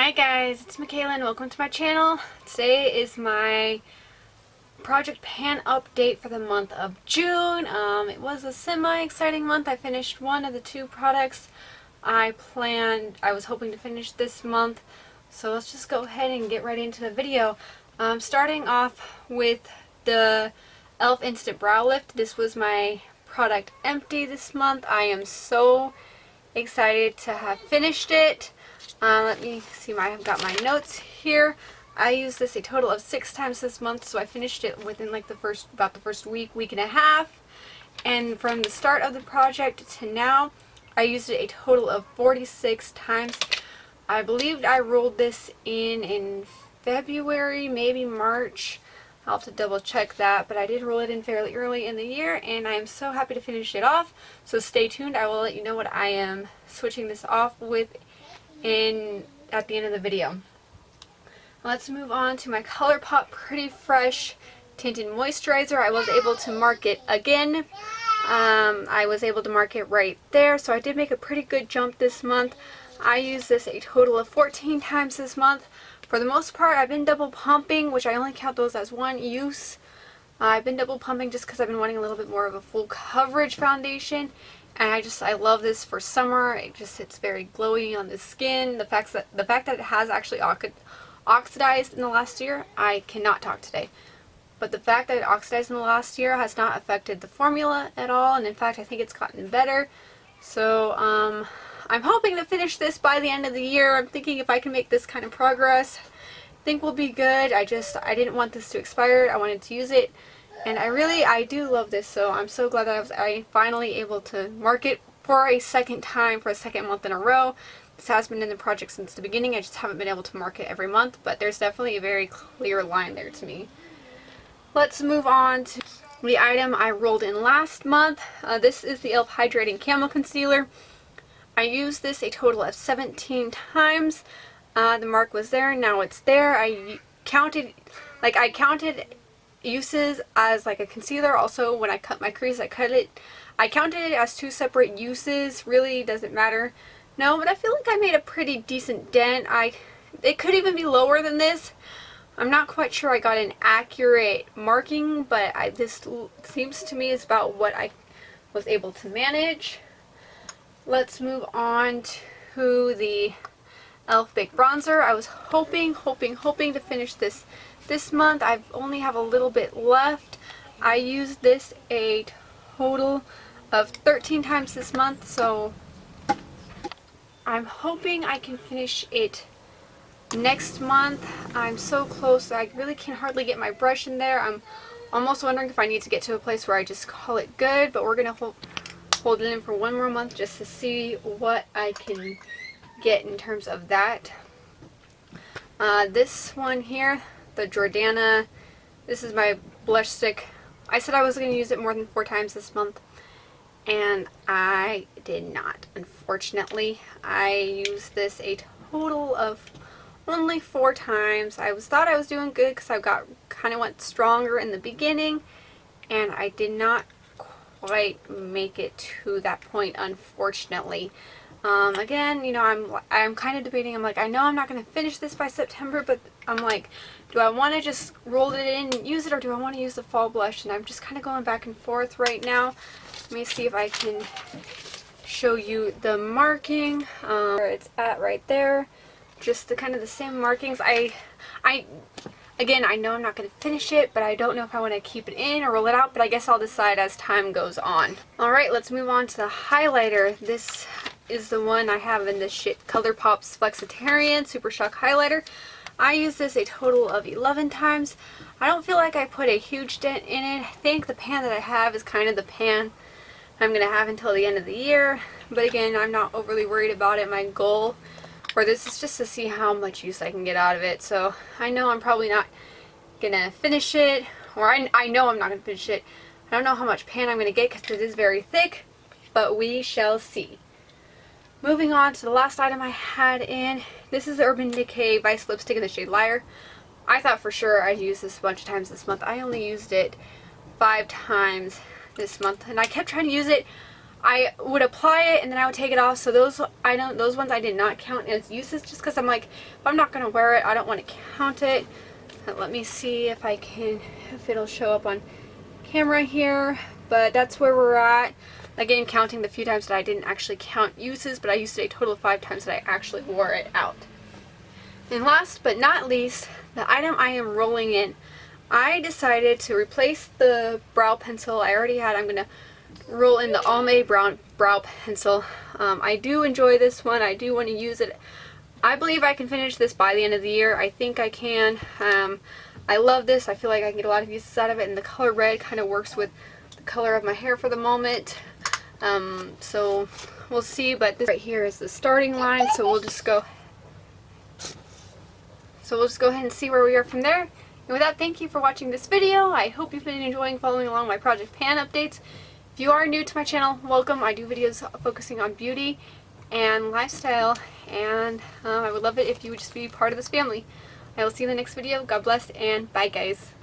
Hi guys, it's Michaela and welcome to my channel. Today is my project pan update for the month of June. It was a semi-exciting month. I finished one of the two products I was hoping to finish this month. So let's just go ahead and get right into the video. Starting off with the e.l.f. Instant Brow Lift. This was my product empty this month. I am so excited to have finished it. Let me see, I've got my notes here. I used this a total of 6 times this month, so I finished it within like about the first week and a half. And from the start of the project to now, I used it a total of 46 times. I believed I rolled this in February, maybe March. I'll have to double check that, but I did roll it in fairly early in the year, and I am so happy to finish it off. So stay tuned. I will let you know what I am switching this off with at the end of the video. Let's move on to my Colourpop Pretty Fresh Tinted Moisturizer. I was able to mark it again. I was able to mark it right there, so I did make a pretty good jump this month. I used this a total of 14 times this month. For the most part, I've been double pumping, which I only count those as one use. I've been double pumping just because I've been wanting a little bit more of a full coverage foundation. And I love this for summer. It's very glowy on the skin. The fact that it has actually oxidized in the last year, I cannot talk today. But the fact that it oxidized in the last year has not affected the formula at all. And in fact, I think it's gotten better. So I'm hoping to finish this by the end of the year. I'm thinking if I can make this kind of progress, I think we'll be good. I didn't want this to expire. I wanted to use it. And I do love this, so I'm so glad that I finally able to mark it for a second time, for a second month in a row. This has been in the project since the beginning. I just haven't been able to mark it every month, but there's definitely a very clear line there to me. Let's move on to the item I rolled in last month. This is the e.l.f. Hydrating Camo Concealer. I used this a total of 17 times. The mark was there, now it's there. I counted uses as like a concealer. Also, when I cut my crease, I counted it as 2 separate uses. Really doesn't matter. No, but I feel like I made a pretty decent dent. It could even be lower than this. I'm not quite sure I got an accurate marking, but this seems to me is about what I was able to manage. Let's move on to the e.l.f. Big Bronzer. I was hoping to finish this month. I only have a little bit left. I used this a total of 13 times this month, so I'm hoping I can finish it next month. I'm so close. I really can hardly get my brush in there. I'm almost wondering if I need to get to a place where I just call it good, but we're going to hold it in for one more month just to see what I can get in terms of that. This one here, the Jordana, this is my blush stick. I said I was going to use it more than 4 times this month, and I did not. Unfortunately, I used this a total of only 4 times. I thought I was doing good because I kind of went stronger in the beginning, and I did not quite make it to that point, unfortunately. Again, you know, I'm kind of debating. I'm like, I know I'm not going to finish this by September, but I'm like, do I want to just roll it in and use it, or do I want to use the fall blush? And I'm just kind of going back and forth right now. Let me see if I can show you the marking, where it's at right there. Just the kind of the same markings. Again, I know I'm not going to finish it, but I don't know if I want to keep it in or roll it out, but I guess I'll decide as time goes on. Alright, let's move on to the highlighter. This is the one I have in this Colourpop's Flexitarian Super Shock Highlighter. I used this a total of 11 times. I don't feel like I put a huge dent in it. I think the pan that I have is kind of the pan I'm going to have until the end of the year. But again, I'm not overly worried about it. My goal for this is just to see how much use I can get out of it. So I know I'm probably not going to finish it, or I know I'm not going to finish it. I don't know how much pan I'm going to get because it is very thick, but we shall see. Moving on to the last item I had in, this is the Urban Decay Vice Lipstick in the shade Liar. I thought for sure I'd use this a bunch of times this month. I only used it 5 times this month, and I kept trying to use it. I would apply it and then I would take it off. So those ones I did not count as uses, just because I'm like, if I'm not gonna wear it, I don't want to count it. But let me see if if it'll show up on camera here. But that's where we're at. Again, counting the few times that I didn't actually count uses, but I used it a total of 5 times that I actually wore it out. And last but not least, the item I am rolling in. I decided to replace the brow pencil I already had. I'm going to roll in the Almay brow pencil. I do enjoy this one. I do want to use it. I believe I can finish this by the end of the year. I think I can. I love this. I feel like I can get a lot of uses out of it, and the color red kind of works with the color of my hair for the moment. So we'll see, but this right here is the starting line, so we'll just go ahead and see where we are from there. And with that, thank you for watching this video. I hope you've been enjoying following along my Project Pan updates. If you are new to my channel, welcome. I do videos focusing on beauty and lifestyle, and I would love it if you would just be part of this family. I will see you in the next video. God bless, and bye guys.